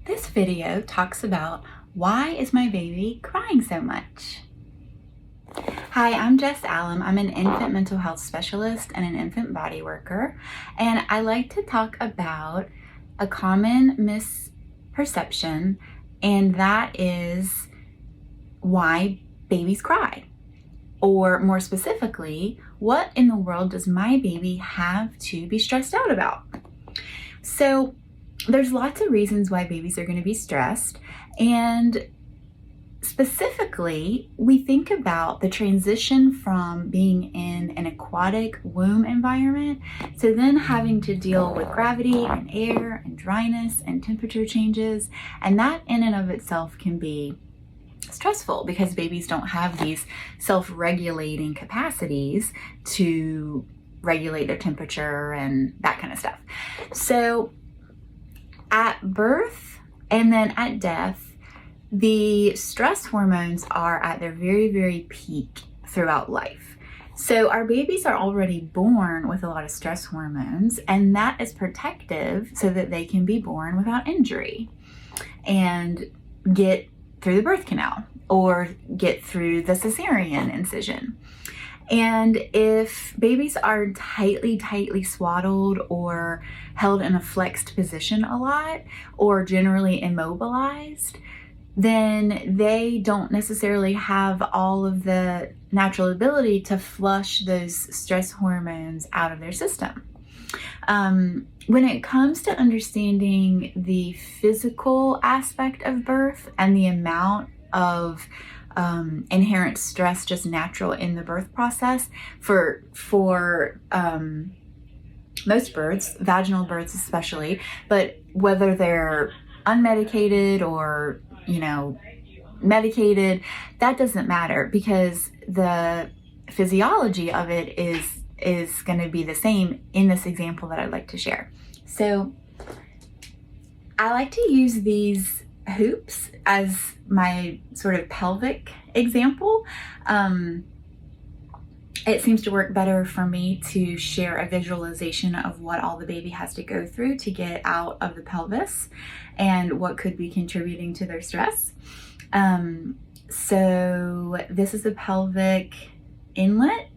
This video talks about why is my baby crying so much? Hi, I'm Jess Allen. I'm an infant mental health specialist and an infant body worker, and I like to talk about a common misperception, and that is why babies cry. Or more specifically, what in the world does my baby have to be stressed out about? So there's lots of reasons why babies are going to be stressed, and specifically, we think about the transition from being in an aquatic womb environment to then having to deal with gravity and air and dryness and temperature changes, and that in and of itself can be stressful because babies don't have these self-regulating capacities to regulate their temperature and that kind of stuff. So at birth and then at death, the stress hormones are at their very, very peak throughout life. So our babies are already born with a lot of stress hormones, and that is protective so that they can be born without injury and get through the birth canal or get through the cesarean incision. And if babies are tightly swaddled or held in a flexed position a lot or generally immobilized, then they don't necessarily have all of the natural ability to flush those stress hormones out of their system. When it comes to understanding the physical aspect of birth and the amount of inherent stress just natural in the birth process for most births, vaginal births especially, but whether they're unmedicated or medicated, that doesn't matter because the physiology of it is going to be the same in this example that I'd like to share. So I like to use these hoops as my sort of pelvic example. It seems to work better for me to share a visualization of what all the baby has to go through to get out of the pelvis and what could be contributing to their stress. So this is the pelvic inlet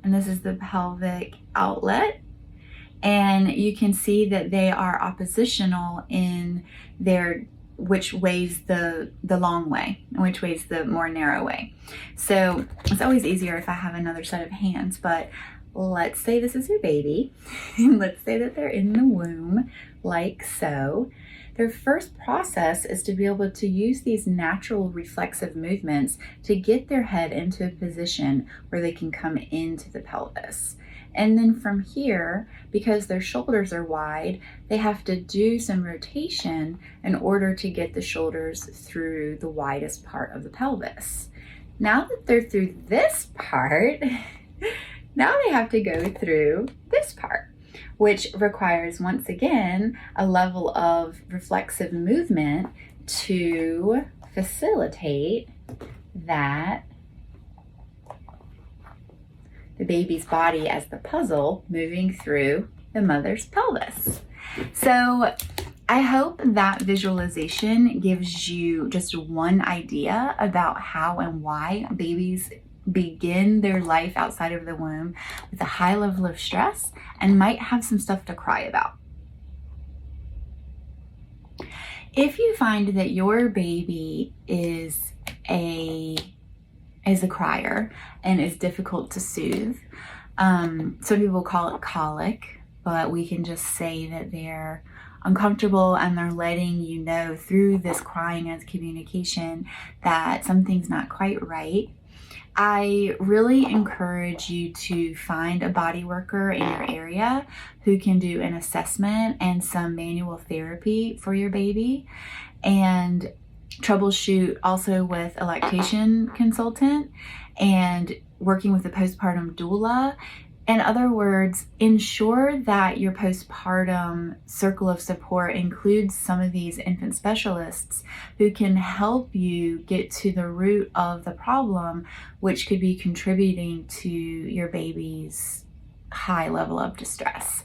and this is the pelvic outlet. And you can see that they are oppositional in their which way's the long way and which way's the more narrow way. So it's always easier if I have another set of hands, but let's say this is your baby and let's say that they're in the womb like so. Their first process is to be able to use these natural reflexive movements to get their head into a position where they can come into the pelvis. And then from here, because their shoulders are wide, they have to do some rotation in order to get the shoulders through the widest part of the pelvis. Now that they're through this part, now they have to go through this part, which requires, once again, a level of reflexive movement to facilitate that the baby's body as the puzzle moving through the mother's pelvis. So I hope that visualization gives you just one idea about how and why babies begin their life outside of the womb with a high level of stress and might have some stuff to cry about. If you find that your baby is a crier and is difficult to soothe, some people call it colic, but we can just say that they're uncomfortable and they're letting you know through this crying as communication that something's not quite right. I really encourage you to find a body worker in your area who can do an assessment and some manual therapy for your baby, and troubleshoot also with a lactation consultant and working with a postpartum doula. In other words, ensure that your postpartum circle of support includes some of these infant specialists who can help you get to the root of the problem, which could be contributing to your baby's high level of distress